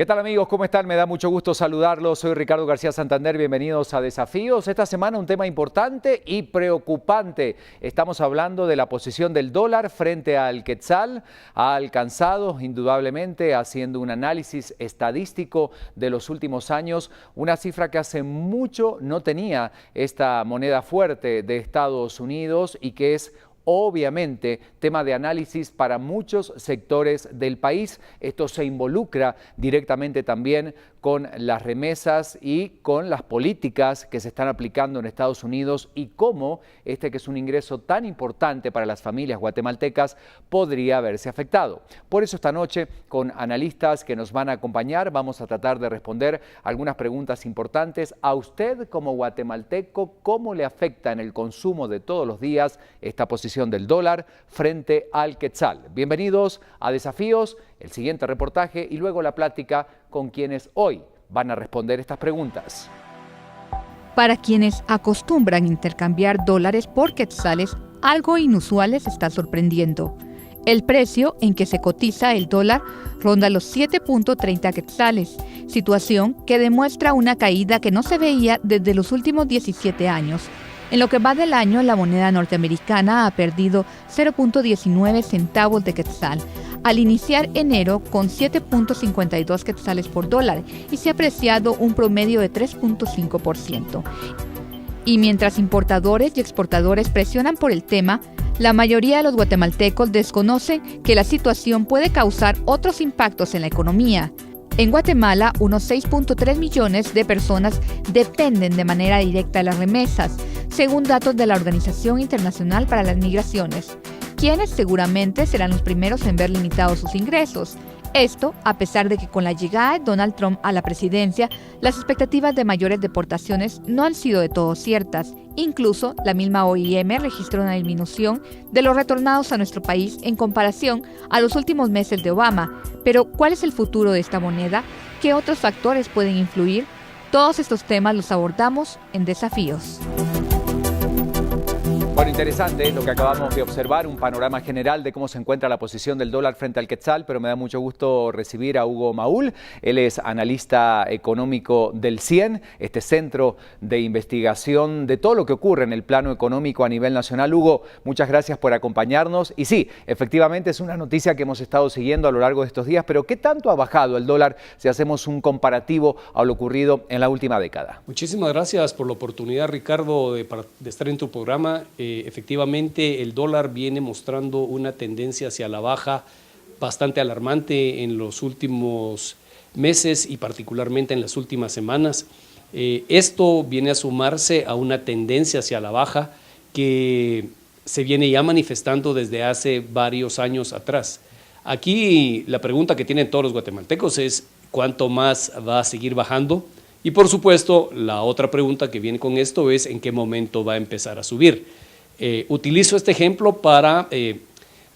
¿Qué tal amigos? ¿Cómo están? Me da mucho gusto saludarlos. Soy Ricardo García Santander. Bienvenidos a Desafíos. Esta semana un tema importante y preocupante. Estamos hablando de la posición del dólar frente al quetzal. Ha alcanzado indudablemente, haciendo un análisis estadístico de los últimos años, una cifra que hace mucho no tenía esta moneda fuerte de Estados Unidos y que es obviamente tema de análisis para muchos sectores del país. Esto se involucra directamente también con las remesas y con las políticas que se están aplicando en Estados Unidos y cómo que es un ingreso tan importante para las familias guatemaltecas podría verse afectado. Por eso esta noche, con analistas que nos van a acompañar, vamos a tratar de responder algunas preguntas importantes. A usted como guatemalteco, ¿cómo le afecta en el consumo de todos los días esta posición del dólar frente al quetzal? Bienvenidos a Desafíos, el siguiente reportaje y luego la plática con quienes hoy van a responder estas preguntas. Para quienes acostumbran intercambiar dólares por quetzales, algo inusual les está sorprendiendo. El precio en que se cotiza el dólar ronda los 7.30 quetzales, situación que demuestra una caída que no se veía desde los últimos 17 años. En lo que va del año, la moneda norteamericana ha perdido 0.19 centavos de quetzal, al iniciar enero con 7.52 quetzales por dólar y se ha apreciado un promedio de 3.5%. Y mientras importadores y exportadores presionan por el tema, la mayoría de los guatemaltecos desconocen que la situación puede causar otros impactos en la economía. En Guatemala, unos 6.3 millones de personas dependen de manera directa de las remesas, según datos de la Organización Internacional para las Migraciones, quienes seguramente serán los primeros en ver limitados sus ingresos. Esto, a pesar de que con la llegada de Donald Trump a la presidencia, las expectativas de mayores deportaciones no han sido de todo ciertas. Incluso, la misma OIM registró una disminución de los retornados a nuestro país en comparación a los últimos meses de Obama. Pero, ¿cuál es el futuro de esta moneda? ¿Qué otros factores pueden influir? Todos estos temas los abordamos en Desafíos. Bueno, interesante lo que acabamos de observar, un panorama general de cómo se encuentra la posición del dólar frente al quetzal, pero me da mucho gusto recibir a Hugo Maúl. Él es analista económico del CIEN, este centro de investigación de todo lo que ocurre en el plano económico a nivel nacional. Hugo, muchas gracias por acompañarnos. Y sí, efectivamente es una noticia que hemos estado siguiendo a lo largo de estos días, pero ¿qué tanto ha bajado el dólar si hacemos un comparativo a lo ocurrido en la última década? Muchísimas gracias por la oportunidad, Ricardo, de estar en tu programa. Efectivamente, el dólar viene mostrando una tendencia hacia la baja bastante alarmante en los últimos meses y particularmente en las últimas semanas. Esto viene a sumarse a una tendencia hacia la baja que se viene ya manifestando desde hace varios años atrás. Aquí la pregunta que tienen todos los guatemaltecos es ¿cuánto más va a seguir bajando? Y por supuesto, la otra pregunta que viene con esto es ¿en qué momento va a empezar a subir? Utilizo este ejemplo para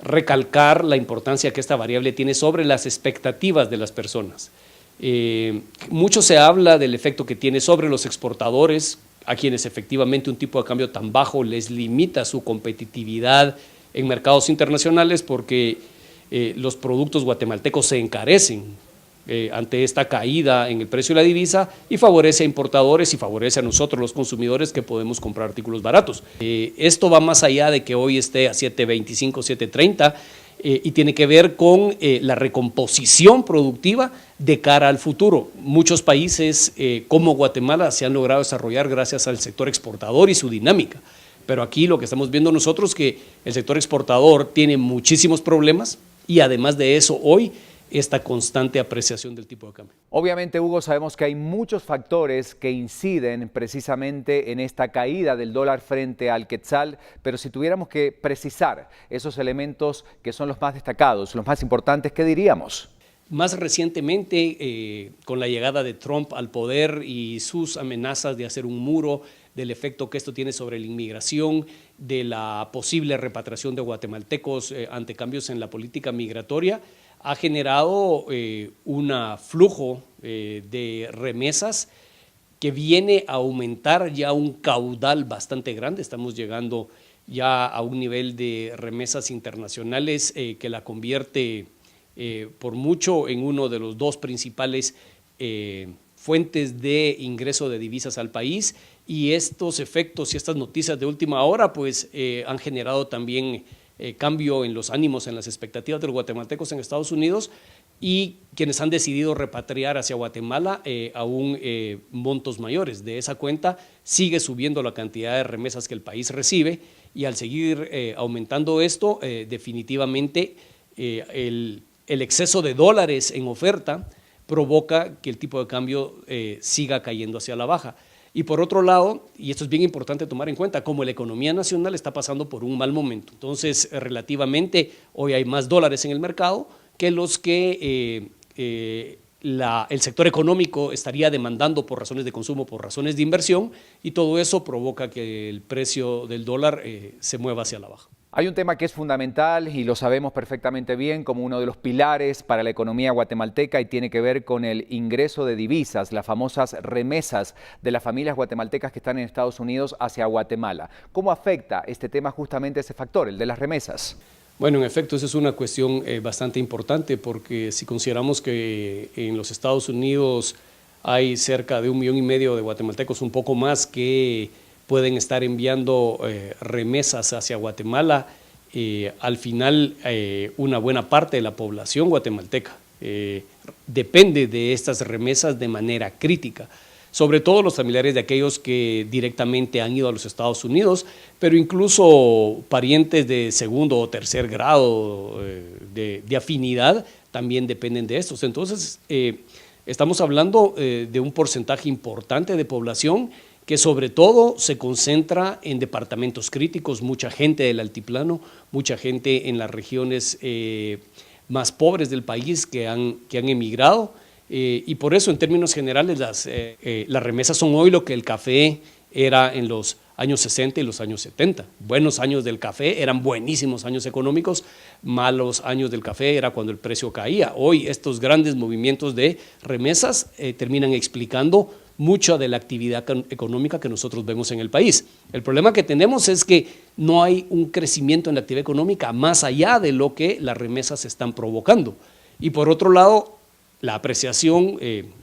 recalcar la importancia que esta variable tiene sobre las expectativas de las personas. Mucho se habla del efecto que tiene sobre los exportadores, a quienes efectivamente un tipo de cambio tan bajo les limita su competitividad en mercados internacionales porque los productos guatemaltecos se encarecen ante esta caída en el precio de la divisa y favorece a importadores y favorece a nosotros los consumidores que podemos comprar artículos baratos. Esto va más allá de que hoy esté a 7.25, 7.30 y tiene que ver con la recomposición productiva de cara al futuro. Muchos países como Guatemala se han logrado desarrollar gracias al sector exportador y su dinámica. Pero aquí lo que estamos viendo nosotros es que el sector exportador tiene muchísimos problemas y además de eso hoy esta constante apreciación del tipo de cambio. Obviamente, Hugo, sabemos que hay muchos factores que inciden precisamente en esta caída del dólar frente al quetzal, pero si tuviéramos que precisar esos elementos que son los más destacados, los más importantes, ¿qué diríamos? Más recientemente, con la llegada de Trump al poder y sus amenazas de hacer un muro, del efecto que esto tiene sobre la inmigración, de la posible repatriación de guatemaltecos ante cambios en la política migratoria, ha generado un flujo de remesas que viene a aumentar ya un caudal bastante grande. Estamos llegando ya a un nivel de remesas internacionales que la convierte por mucho en uno de los dos principales fuentes de ingreso de divisas al país, y estos efectos y estas noticias de última hora pues han generado también cambio en los ánimos, en las expectativas de los guatemaltecos en Estados Unidos, y quienes han decidido repatriar hacia Guatemala aún montos mayores. De esa cuenta sigue subiendo la cantidad de remesas que el país recibe, y al seguir aumentando esto, definitivamente el exceso de dólares en oferta provoca que el tipo de cambio siga cayendo hacia la baja. Y por otro lado, y esto es bien importante tomar en cuenta, como la economía nacional está pasando por un mal momento, entonces relativamente hoy hay más dólares en el mercado que los que el sector económico estaría demandando por razones de consumo, por razones de inversión, y todo eso provoca que el precio del dólar se mueva hacia la baja. Hay un tema que es fundamental y lo sabemos perfectamente bien como uno de los pilares para la economía guatemalteca, y tiene que ver con el ingreso de divisas, las famosas remesas de las familias guatemaltecas que están en Estados Unidos hacia Guatemala. ¿Cómo afecta este tema justamente ese factor, el de las remesas? Bueno, en efecto, esa es una cuestión bastante importante, porque si consideramos que en los Estados Unidos hay cerca de 1,5 millones de guatemaltecos, un poco más, que pueden estar enviando remesas hacia Guatemala, al final una buena parte de la población guatemalteca depende de estas remesas de manera crítica, sobre todo los familiares de aquellos que directamente han ido a los Estados Unidos, pero incluso parientes de segundo o tercer grado de afinidad también dependen de estos. Entonces, estamos hablando de un porcentaje importante de población que sobre todo se concentra en departamentos críticos, mucha gente del altiplano, mucha gente en las regiones más pobres del país que han emigrado, y por eso en términos generales las remesas son hoy lo que el café era en los años 60 y los años 70. Buenos años del café eran buenísimos años económicos, malos años del café era cuando el precio caía. Hoy estos grandes movimientos de remesas terminan explicando mucha de la actividad económica que nosotros vemos en el país. El problema que tenemos es que no hay un crecimiento en la actividad económica más allá de lo que las remesas están provocando. Y por otro lado, la apreciación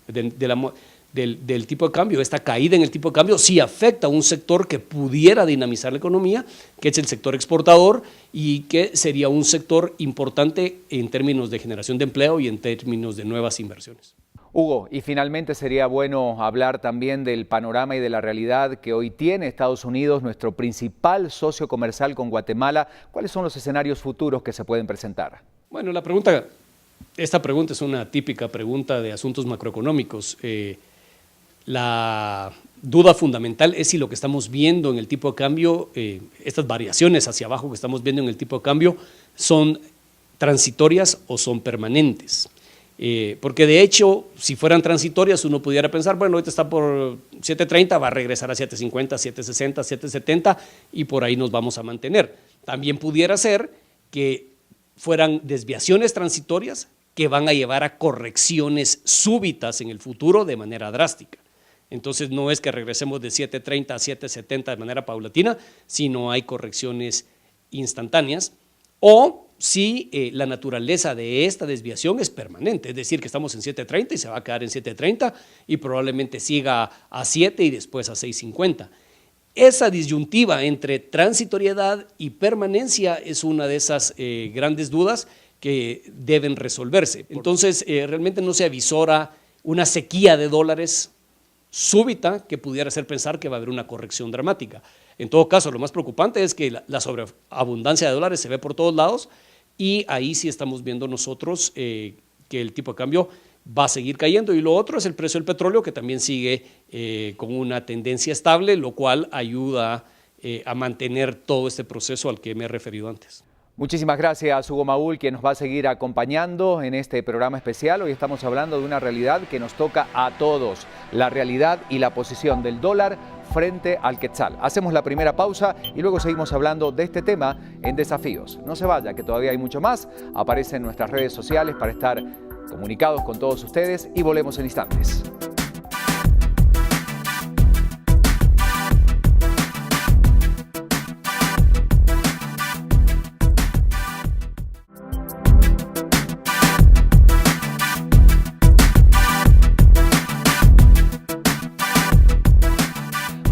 del tipo de cambio, esta caída en el tipo de cambio, sí afecta a un sector que pudiera dinamizar la economía, que es el sector exportador, y que sería un sector importante en términos de generación de empleo y en términos de nuevas inversiones. Hugo, y finalmente sería bueno hablar también del panorama y de la realidad que hoy tiene Estados Unidos, nuestro principal socio comercial con Guatemala. ¿Cuáles son los escenarios futuros que se pueden presentar? Bueno, esta pregunta es una típica pregunta de asuntos macroeconómicos. La duda fundamental es si lo que estamos viendo en el tipo de cambio, estas variaciones hacia abajo que estamos viendo en el tipo de cambio, son transitorias o son permanentes. Porque de hecho, si fueran transitorias, uno pudiera pensar, bueno, ahorita está por 7.30, va a regresar a 7.50, 7.60, 7.70 y por ahí nos vamos a mantener. También pudiera ser que fueran desviaciones transitorias que van a llevar a correcciones súbitas en el futuro de manera drástica. Entonces no es que regresemos de 7.30 a 7.70 de manera paulatina, sino hay correcciones instantáneas, o si la naturaleza de esta desviación es permanente, es decir, que estamos en 7.30 y se va a quedar en 7.30 y probablemente siga a 7 y después a 6.50. Esa disyuntiva entre transitoriedad y permanencia es una de esas grandes dudas que deben resolverse. Entonces, realmente no se avisora una sequía de dólares súbita que pudiera hacer pensar que va a haber una corrección dramática. En todo caso, lo más preocupante es que la sobreabundancia de dólares se ve por todos lados, y ahí sí estamos viendo nosotros que el tipo de cambio va a seguir cayendo. Y lo otro es el precio del petróleo, que también sigue con una tendencia estable, lo cual ayuda a mantener todo este proceso al que me he referido antes. Muchísimas gracias, Hugo Maúl, quien nos va a seguir acompañando en este programa especial. Hoy estamos hablando de una realidad que nos toca a todos, la realidad y la posición del dólar frente al quetzal. Hacemos la primera pausa y luego seguimos hablando de este tema en Desafíos. No se vaya, que todavía hay mucho más. Aparece en nuestras redes sociales para estar comunicados con todos ustedes, y volvemos en instantes.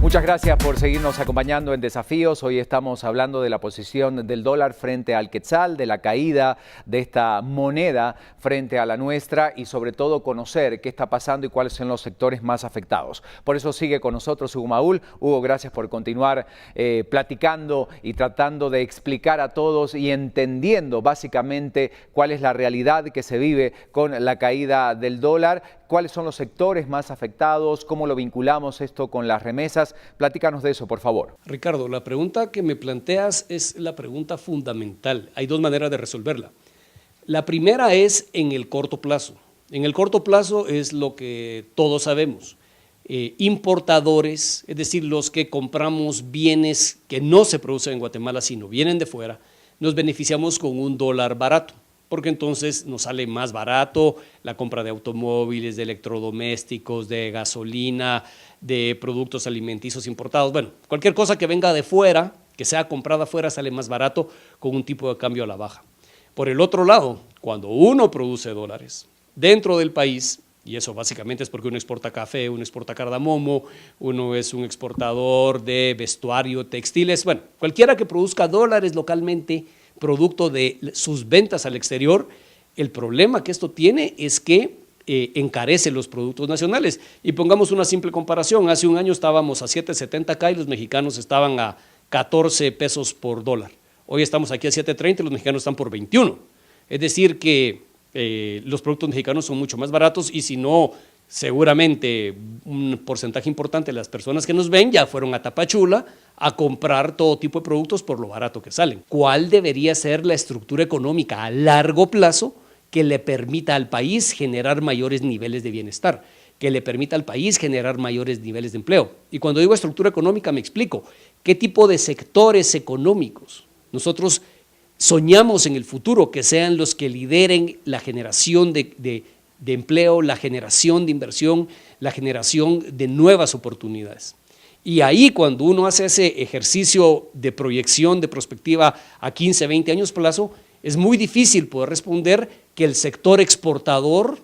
Muchas gracias por seguirnos acompañando en Desafíos. Hoy estamos hablando de la posición del dólar frente al quetzal, de la caída de esta moneda frente a la nuestra y sobre todo conocer qué está pasando y cuáles son los sectores más afectados. Por eso sigue con nosotros Hugo Maúl. Hugo, gracias por continuar platicando y tratando de explicar a todos y entendiendo básicamente cuál es la realidad que se vive con la caída del dólar, cuáles son los sectores más afectados, cómo lo vinculamos esto con las remesas. Platícanos de eso, por favor. Ricardo, la pregunta que me planteas es la pregunta fundamental. Hay dos maneras de resolverla. La primera es en el corto plazo. En el corto plazo es lo que todos sabemos. Importadores, es decir, los que compramos bienes que no se producen en Guatemala, sino vienen de fuera, nos beneficiamos con un dólar barato, porque entonces nos sale más barato la compra de automóviles, de electrodomésticos, de gasolina, de productos alimenticios importados. Bueno, cualquier cosa que venga de fuera, que sea comprada afuera, sale más barato con un tipo de cambio a la baja. Por el otro lado, cuando uno produce dólares dentro del país, y eso básicamente es porque uno exporta café, uno exporta cardamomo, uno es un exportador de vestuario, textiles, bueno, cualquiera que produzca dólares localmente, producto de sus ventas al exterior, el problema que esto tiene es que encarece los productos nacionales. Y pongamos una simple comparación, hace un año estábamos a 7.70 acá y los mexicanos estaban a 14 pesos por dólar. Hoy estamos aquí a 7.30 y los mexicanos están por 21. Es decir que los productos mexicanos son mucho más baratos y si no, seguramente un porcentaje importante de las personas que nos ven ya fueron a Tapachula a comprar todo tipo de productos por lo barato que salen. ¿Cuál debería ser la estructura económica a largo plazo que le permita al país generar mayores niveles de bienestar, que le permita al país generar mayores niveles de empleo? Y cuando digo estructura económica me explico, ¿qué tipo de sectores económicos nosotros soñamos en el futuro que sean los que lideren la generación de empleo, la generación de inversión, la generación de nuevas oportunidades? Y ahí cuando uno hace ese ejercicio de proyección, de perspectiva a 15, 20 años plazo, es muy difícil poder responder que el sector exportador,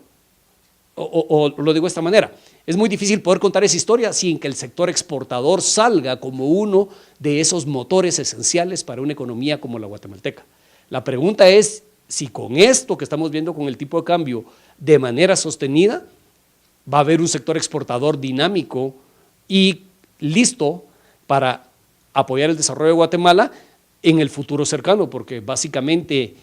o lo digo de esta manera, es muy difícil poder contar esa historia sin que el sector exportador salga como uno de esos motores esenciales para una economía como la guatemalteca. La pregunta es si con esto que estamos viendo con el tipo de cambio de manera sostenida, va a haber un sector exportador dinámico y listo para apoyar el desarrollo de Guatemala en el futuro cercano, porque básicamente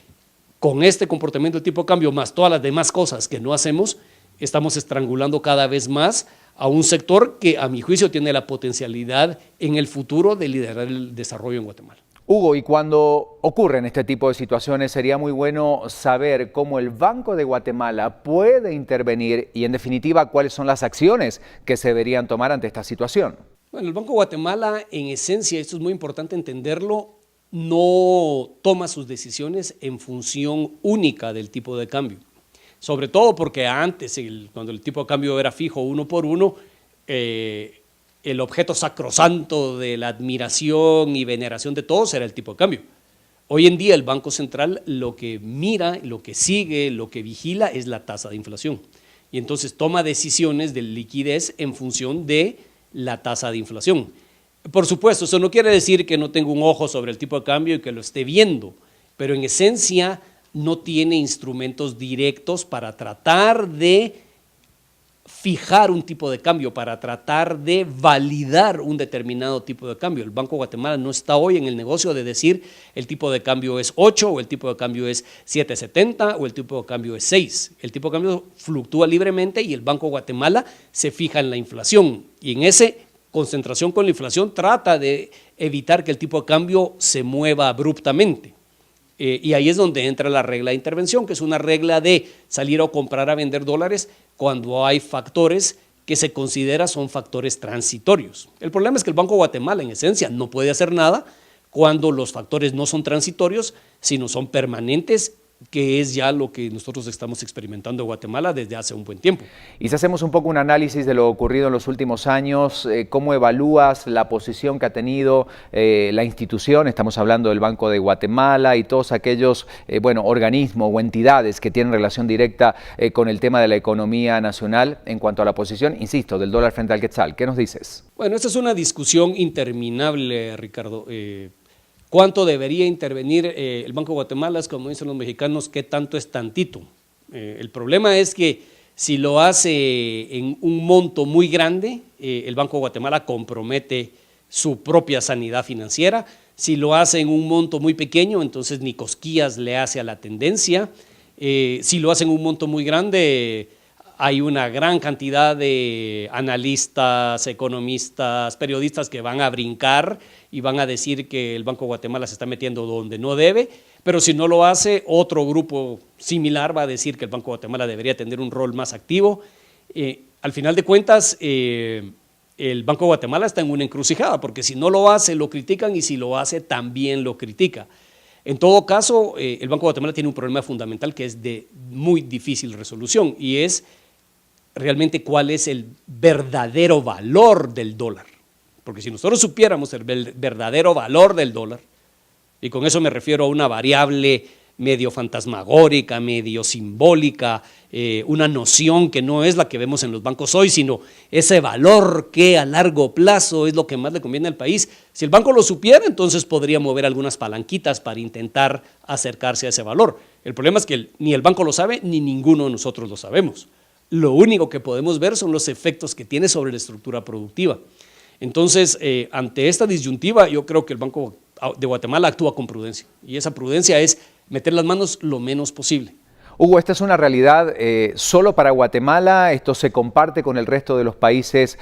con este comportamiento de tipo de cambio más todas las demás cosas que no hacemos, estamos estrangulando cada vez más a un sector que a mi juicio tiene la potencialidad en el futuro de liderar el desarrollo en Guatemala. Hugo, y cuando ocurren este tipo de situaciones sería muy bueno saber cómo el Banco de Guatemala puede intervenir y en definitiva cuáles son las acciones que se deberían tomar ante esta situación. Bueno, el Banco de Guatemala en esencia, esto es muy importante entenderlo, no toma sus decisiones en función única del tipo de cambio. Sobre todo porque antes, cuando el tipo de cambio era fijo uno por uno, el objeto sacrosanto de la admiración y veneración de todos era el tipo de cambio. Hoy en día el Banco Central lo que mira, lo que sigue, lo que vigila es la tasa de inflación. Y entonces toma decisiones de liquidez en función de la tasa de inflación. Por supuesto, eso no quiere decir que no tenga un ojo sobre el tipo de cambio y que lo esté viendo, pero en esencia no tiene instrumentos directos para tratar de fijar un tipo de cambio, para tratar de validar un determinado tipo de cambio. El Banco de Guatemala no está hoy en el negocio de decir el tipo de cambio es 8 o el tipo de cambio es 7.70 o el tipo de cambio es 6. El tipo de cambio fluctúa libremente y el Banco de Guatemala se fija en la inflación y en esa concentración con la inflación trata de evitar que el tipo de cambio se mueva abruptamente. Y ahí es donde entra la regla de intervención, que es una regla de salir a comprar a vender dólares cuando hay factores que se considera son factores transitorios. El problema es que el Banco de Guatemala en esencia no puede hacer nada cuando los factores no son transitorios, sino son permanentes que es ya lo que nosotros estamos experimentando en Guatemala desde hace un buen tiempo. Y si hacemos un poco un análisis de lo ocurrido en los últimos años, ¿cómo evalúas la posición que ha tenido la institución? Estamos hablando del Banco de Guatemala y todos aquellos organismos o entidades que tienen relación directa con el tema de la economía nacional en cuanto a la posición, insisto, del dólar frente al quetzal. ¿Qué nos dices? Bueno, esta es una discusión interminable, Ricardo. ¿Cuánto debería intervenir el Banco de Guatemala? Es como dicen los mexicanos, ¿qué tanto es tantito? El problema es que si lo hace en un monto muy grande, el Banco de Guatemala compromete su propia sanidad financiera. Si lo hace en un monto muy pequeño, entonces ni cosquillas le hace a la tendencia. Si lo hace en un monto muy grande, hay una gran cantidad de analistas, economistas, periodistas que van a brincar y van a decir que el Banco de Guatemala se está metiendo donde no debe, pero si no lo hace, otro grupo similar va a decir que el Banco de Guatemala debería tener un rol más activo. Al final de cuentas, el Banco de Guatemala está en una encrucijada, porque si no lo hace, lo critican, y si lo hace, también lo critica. En todo caso, el Banco de Guatemala tiene un problema fundamental que es de muy difícil resolución, y es realmente cuál es el verdadero valor del dólar. Porque si nosotros supiéramos el verdadero valor del dólar, y con eso me refiero a una variable medio fantasmagórica, medio simbólica, una noción que no es la que vemos en los bancos hoy, sino ese valor que a largo plazo es lo que más le conviene al país. Si el banco lo supiera, entonces podría mover algunas palanquitas para intentar acercarse a ese valor. El problema es que ni el banco lo sabe, ni ninguno de nosotros lo sabemos. Lo único que podemos ver son los efectos que tiene sobre la estructura productiva. Entonces, ante esta disyuntiva, yo creo que el Banco de Guatemala actúa con prudencia, y esa prudencia es meter las manos lo menos posible. Hugo, esta es una realidad solo para Guatemala. Esto se comparte con el resto de los países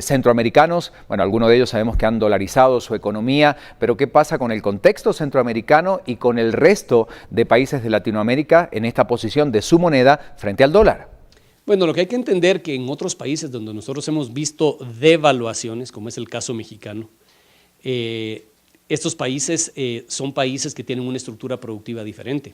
centroamericanos. Bueno, algunos de ellos sabemos que han dolarizado su economía, pero ¿qué pasa con el contexto centroamericano y con el resto de países de Latinoamérica en esta posición de su moneda frente al dólar? Bueno, lo que hay que entender que en otros países donde nosotros hemos visto devaluaciones, como es el caso mexicano, estos países son países que tienen una estructura productiva diferente.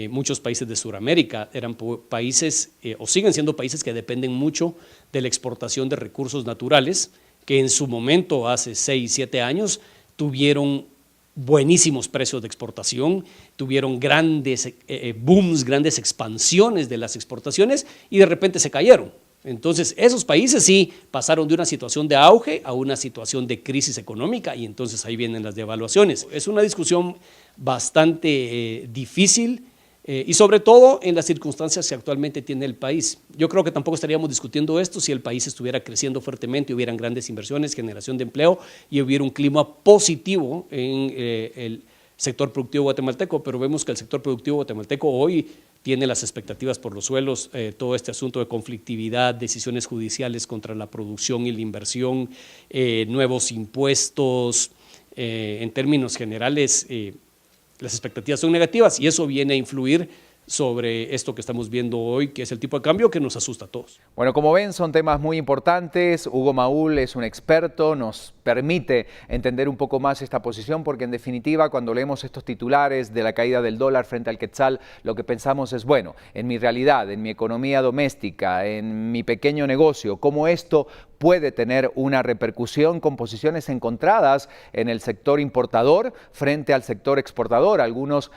Muchos países de Sudamérica eran países o siguen siendo países que dependen mucho de la exportación de recursos naturales, que en su momento, hace 6, 7 años, tuvieron buenísimos precios de exportación, tuvieron grandes booms, grandes expansiones de las exportaciones, y de repente se cayeron. Entonces, esos países sí pasaron de una situación de auge a una situación de crisis económica, y entonces ahí vienen las devaluaciones. Es una discusión bastante difícil, y sobre todo en las circunstancias que actualmente tiene el país. Yo creo que tampoco estaríamos discutiendo esto si el país estuviera creciendo fuertemente, hubieran grandes inversiones, generación de empleo y hubiera un clima positivo en el sector productivo guatemalteco, pero vemos que el sector productivo guatemalteco hoy tiene las expectativas por los suelos, todo este asunto de conflictividad, decisiones judiciales contra la producción y la inversión, nuevos impuestos, en términos generales, las expectativas son negativas, y eso viene a influir sobre esto que estamos viendo hoy, que es el tipo de cambio que nos asusta a todos. Bueno, como ven, son temas muy importantes. Hugo Maúl es un experto, nos permite entender un poco más esta posición, porque en definitiva, cuando leemos estos titulares de la caída del dólar frente al quetzal, lo que pensamos es, bueno, en mi realidad, en mi economía doméstica, en mi pequeño negocio, cómo esto puede tener una repercusión con posiciones encontradas en el sector importador frente al sector exportador. Algunos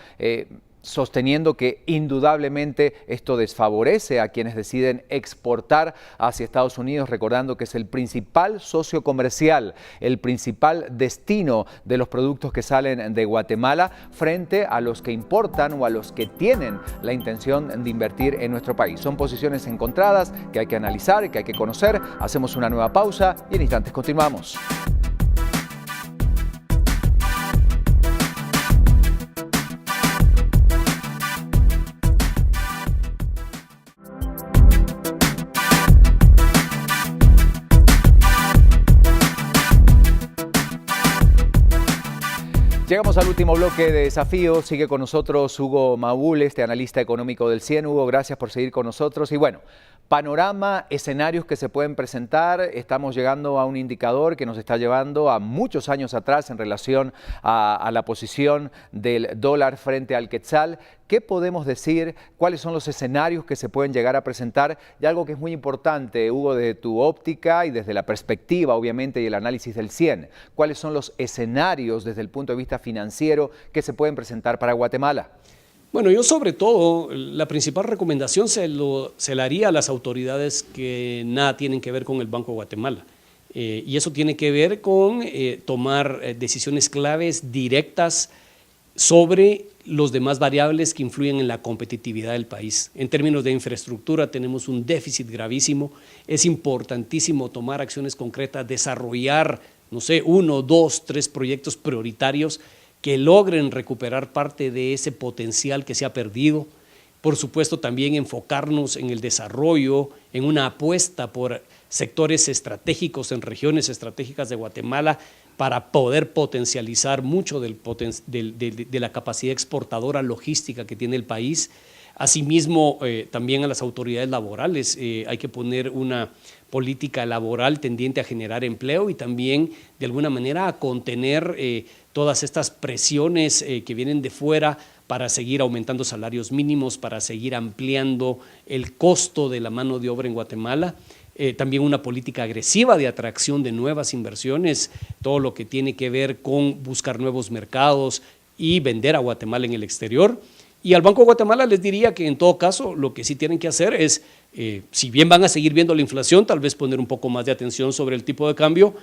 sosteniendo que indudablemente esto desfavorece a quienes deciden exportar hacia Estados Unidos, recordando que es el principal socio comercial, el principal destino de los productos que salen de Guatemala frente a los que importan o a los que tienen la intención de invertir en nuestro país. Son posiciones encontradas que hay que analizar, que hay que conocer. Hacemos una nueva pausa y en instantes continuamos. Llegamos al último bloque de Desafío. Sigue con nosotros Hugo Maúl, analista económico del CIEN. Hugo, gracias por seguir con nosotros. Y bueno, panorama, escenarios que se pueden presentar. Estamos llegando a un indicador que nos está llevando a muchos años atrás en relación a la posición del dólar frente al quetzal. ¿Qué podemos decir? ¿Cuáles son los escenarios que se pueden llegar a presentar? Y algo que es muy importante, Hugo, desde tu óptica y desde la perspectiva, obviamente, y el análisis del CIEN, ¿cuáles son los escenarios desde el punto de vista financiero que se pueden presentar para Guatemala? Bueno, yo sobre todo, la principal recomendación se la haría a las autoridades que nada tienen que ver con el Banco de Guatemala. Y eso tiene que ver con tomar decisiones claves directas sobre los demás variables que influyen en la competitividad del país. En términos de infraestructura tenemos un déficit gravísimo, es importantísimo tomar acciones concretas, desarrollar, no sé, 1, 2, 3 proyectos prioritarios que logren recuperar parte de ese potencial que se ha perdido. Por supuesto, también enfocarnos en el desarrollo, en una apuesta por sectores estratégicos en regiones estratégicas de Guatemala para poder potencializar mucho de la capacidad exportadora logística que tiene el país. Asimismo, también a las autoridades laborales hay que poner una política laboral tendiente a generar empleo y también de alguna manera a contener todas estas presiones que vienen de fuera para seguir aumentando salarios mínimos, para seguir ampliando el costo de la mano de obra en Guatemala. También una política agresiva de atracción de nuevas inversiones, todo lo que tiene que ver con buscar nuevos mercados y vender a Guatemala en el exterior. Y al Banco de Guatemala les diría que en todo caso lo que sí tienen que hacer es, si bien van a seguir viendo la inflación, tal vez poner un poco más de atención sobre el tipo de cambio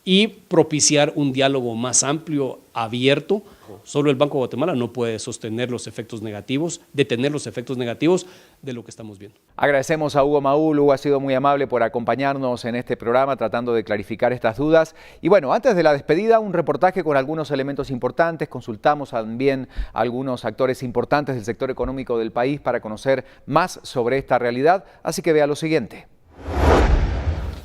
y propiciar un diálogo más amplio, abierto. Solo el Banco de Guatemala no puede sostener los efectos negativos, detener los efectos negativos de lo que estamos viendo. Agradecemos a Hugo Maúl. Hugo ha sido muy amable por acompañarnos en este programa tratando de clarificar estas dudas. Y bueno, antes de la despedida, un reportaje con algunos elementos importantes. Consultamos también a algunos actores importantes del sector económico del país para conocer más sobre esta realidad. Así que vea lo siguiente.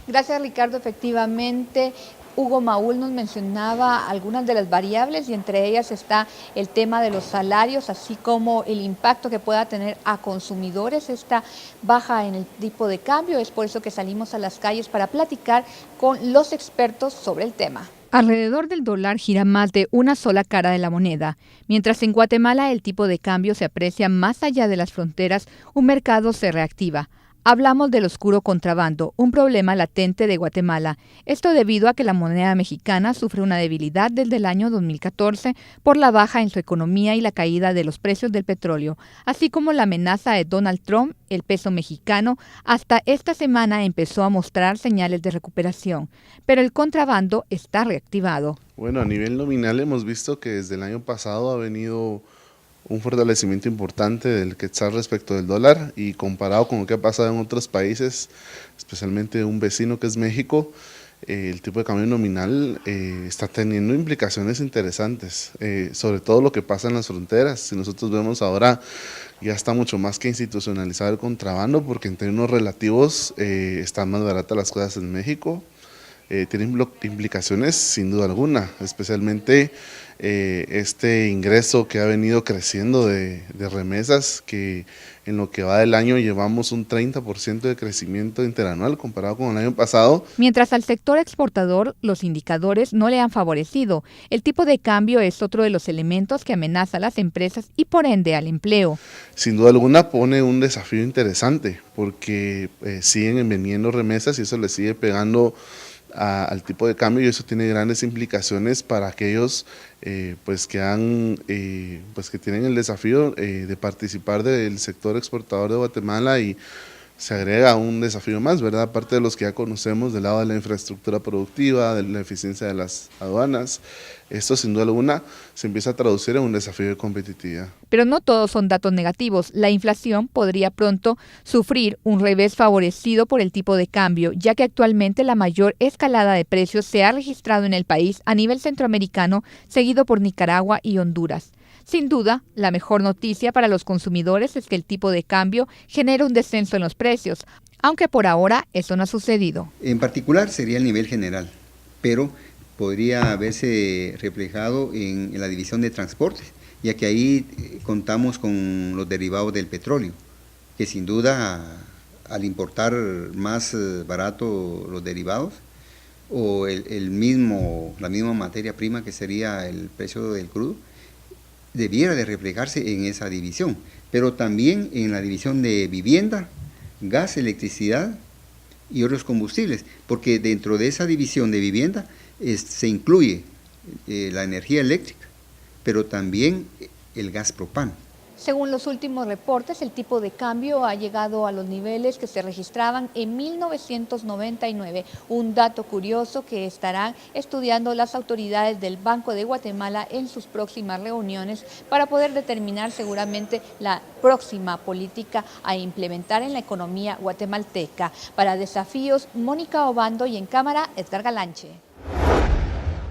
Gracias, Ricardo. Efectivamente, Hugo Maúl nos mencionaba algunas de las variables y entre ellas está el tema de los salarios, así como el impacto que pueda tener a consumidores esta baja en el tipo de cambio. Es por eso que salimos a las calles para platicar con los expertos sobre el tema. Alrededor del dólar gira más de una sola cara de la moneda. Mientras en Guatemala el tipo de cambio se aprecia más allá de las fronteras, un mercado se reactiva. Hablamos del oscuro contrabando, un problema latente de Guatemala. Esto debido a que la moneda mexicana sufre una debilidad desde el año 2014 por la baja en su economía y la caída de los precios del petróleo, así como la amenaza de Donald Trump. El peso mexicano hasta esta semana empezó a mostrar señales de recuperación, pero el contrabando está reactivado. Bueno, a nivel nominal hemos visto que desde el año pasado ha venido un fortalecimiento importante del quetzal respecto del dólar y comparado con lo que ha pasado en otros países, especialmente un vecino que es México, el tipo de cambio nominal está teniendo implicaciones interesantes, sobre todo lo que pasa en las fronteras. Si nosotros vemos ahora, ya está mucho más que institucionalizado el contrabando porque en términos relativos están más baratas las cosas en México. Tiene implicaciones sin duda alguna, especialmente este ingreso que ha venido creciendo de remesas, que en lo que va del año llevamos un 30% de crecimiento interanual comparado con el año pasado. Mientras al sector exportador los indicadores no le han favorecido, el tipo de cambio es otro de los elementos que amenaza a las empresas y por ende al empleo. Sin duda alguna pone un desafío interesante porque siguen viniendo remesas y eso le sigue pegando al tipo de cambio y eso tiene grandes implicaciones para aquellos que tienen el desafío de participar del sector exportador de Guatemala y se agrega un desafío más, ¿verdad? Aparte de los que ya conocemos del lado de la infraestructura productiva, de la eficiencia de las aduanas, esto sin duda alguna se empieza a traducir en un desafío de competitividad. Pero no todos son datos negativos. La inflación podría pronto sufrir un revés favorecido por el tipo de cambio, ya que actualmente la mayor escalada de precios se ha registrado en el país a nivel centroamericano, seguido por Nicaragua y Honduras. Sin duda, la mejor noticia para los consumidores es que el tipo de cambio genera un descenso en los precios, aunque por ahora eso no ha sucedido. En particular sería el nivel general, pero podría haberse reflejado en la división de transportes, ya que ahí contamos con los derivados del petróleo, que sin duda al importar más barato los derivados, o la misma materia prima que sería el precio del crudo, debiera de reflejarse en esa división. pero también en la división de vivienda, gas, electricidad y otros combustibles, porque dentro de esa división de vivienda se incluye la energía eléctrica, pero también el gas propano. Según los últimos reportes, el tipo de cambio ha llegado a los niveles que se registraban en 1999, un dato curioso que estarán estudiando las autoridades del Banco de Guatemala en sus próximas reuniones para poder determinar seguramente la próxima política a implementar en la economía guatemalteca. Para Desafíos, Mónica Obando, y en cámara, Edgar Galanche.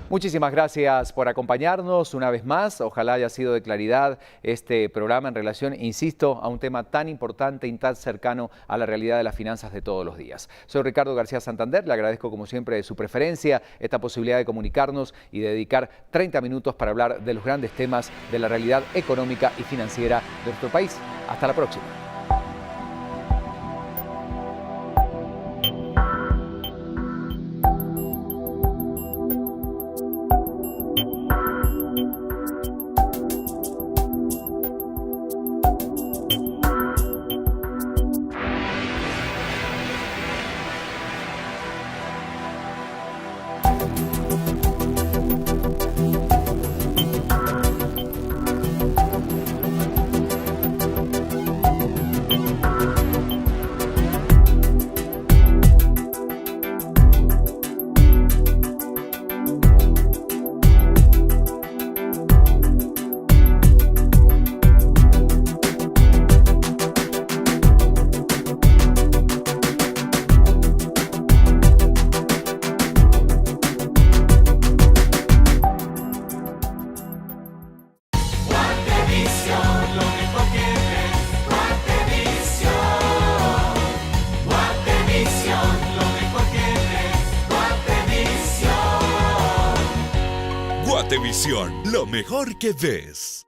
Muchísimas gracias por acompañarnos una vez más. Ojalá haya sido de claridad este programa en relación, insisto, a un tema tan importante y tan cercano a la realidad de las finanzas de todos los días. Soy Ricardo García Santander, le agradezco como siempre su preferencia, esta posibilidad de comunicarnos y de dedicar 30 minutos para hablar de los grandes temas de la realidad económica y financiera de nuestro país. Hasta la próxima. Guatevisión, lo mejor que ves.